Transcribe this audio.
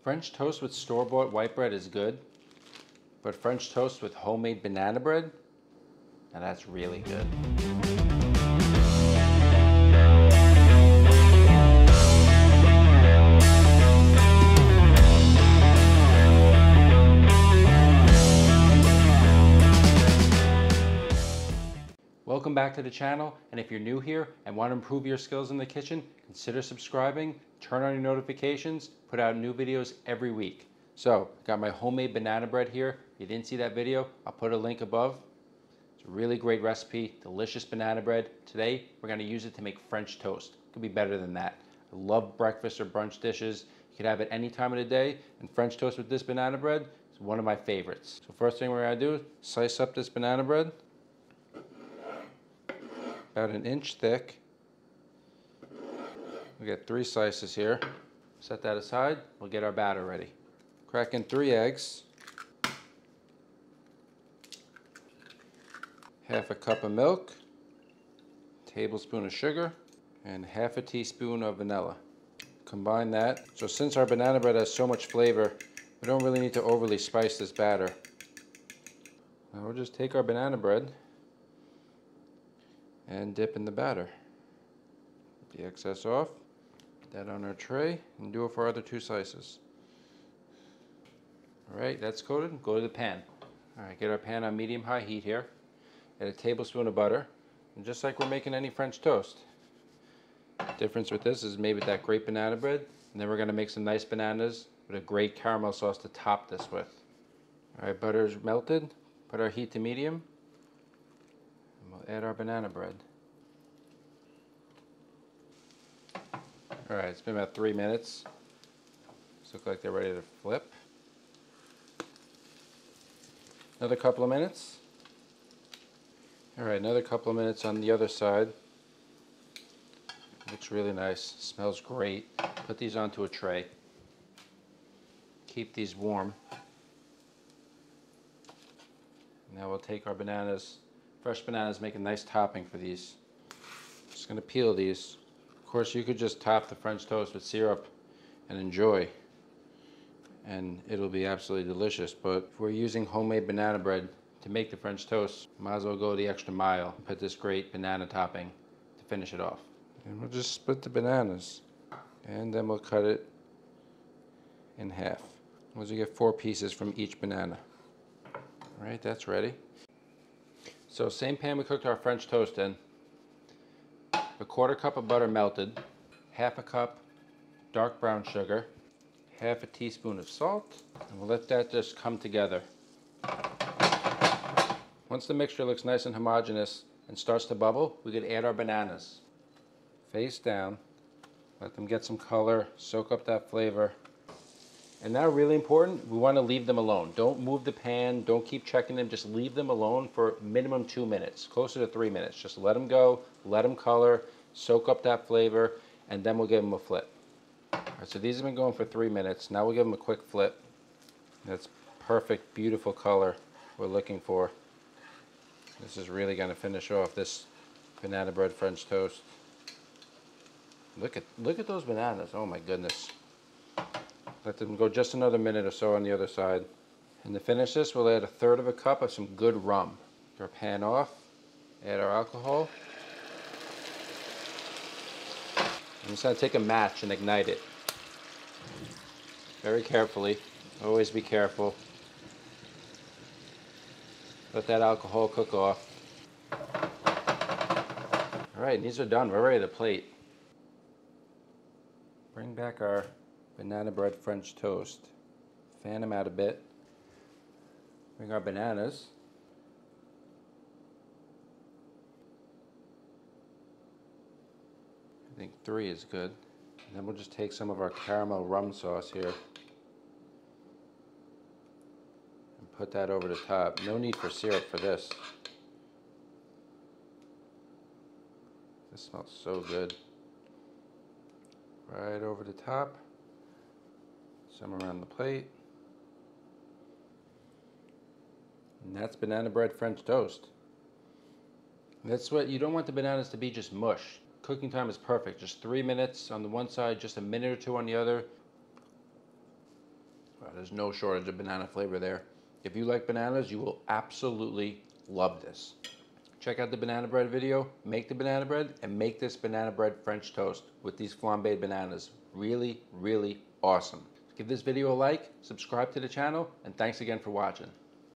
French toast with store-bought white bread is good, but French toast with homemade banana bread, now that's really good. Welcome back to the channel, and if you're new here and want to improve your skills in the kitchen, consider subscribing, turn on your notifications, put out new videos every week. So, I got my homemade banana bread here. If you didn't see that video, I'll put a link above. It's a really great recipe, delicious banana bread. Today, we're going to use it to make French toast. It could be better than that. I love breakfast or brunch dishes. You can have it any time of the day, and French toast with this banana bread is one of my favorites. So first thing we're going to do is slice up this banana bread. About an inch thick. We got 3 slices here. Set that aside. We'll get our batter ready. Crack in 3 eggs, half a cup of milk, tablespoon of sugar, and half a teaspoon of vanilla. Combine that. So since our banana bread has so much flavor, we don't really need to overly spice this batter. Now we'll just take our banana bread and dip in the batter. Get the excess off, put that on our tray, and do it for our other 2 slices. Alright, that's coated. Go to the pan. Alright, get our pan on medium-high heat here. Add a tablespoon of butter, and just like we're making any French toast. The difference with this is made with that great banana bread, and then we're going to make some nice bananas with a great caramel sauce to top this with. Alright, butter is melted. Put our heat to medium. We'll add our banana bread. Alright, it's been about 3 minutes. These look like they're ready to flip. Another couple of minutes. Alright, another couple of minutes on the other side. Looks really nice. Smells great. Put these onto a tray. Keep these warm. Now we'll take our bananas. Fresh bananas make a nice topping for these. Just going to peel these. Of course, you could just top the French toast with syrup and enjoy, and it'll be absolutely delicious. But if we're using homemade banana bread to make the French toast, might as well go the extra mile and put this great banana topping to finish it off. And we'll just split the bananas, and then we'll cut it in half. We'll get 4 pieces from each banana. Alright, that's ready. So same pan we cooked our French toast in, a 1/4 cup of butter melted, half a cup dark brown sugar, half a teaspoon of salt, and we'll let that just come together. Once the mixture looks nice and homogeneous and starts to bubble, we could add our bananas. Face down, let them get some color, soak up that flavor. And now, really important, we want to leave them alone. Don't move the pan, don't keep checking them, just leave them alone for minimum 2 minutes, closer to 3 minutes. Just let them go, let them color, soak up that flavor, and then we'll give them a flip. All right, so these have been going for 3 minutes. Now we'll give them a quick flip. That's perfect, beautiful color we're looking for. This is really going to finish off this banana bread French toast. Look at those bananas, oh my goodness. Let them go just another minute or so on the other side. And to finish this, we'll add 1/3 cup of some good rum. Get our pan off, add our alcohol. I'm just going to take a match and ignite it. Very carefully, always be careful. Let that alcohol cook off. Alright, these are done, we're ready to plate. Bring back our banana bread French toast. Fan them out a bit. Bring our bananas. I think 3 is good. And then we'll just take some of our caramel rum sauce here and put that over the top. No need for syrup for this. This smells so good. Right over the top. Some around the plate. And that's banana bread French toast. That's what you don't want the bananas to be just mush. Cooking time is perfect. Just 3 minutes on the one side, just a minute or 2 on the other. There's no shortage of banana flavor there. If you like bananas, you will absolutely love this. Check out the banana bread video, make the banana bread, and make this banana bread French toast with these flambéed bananas. Really, really awesome. Give this video a like, subscribe to the channel, and thanks again for watching.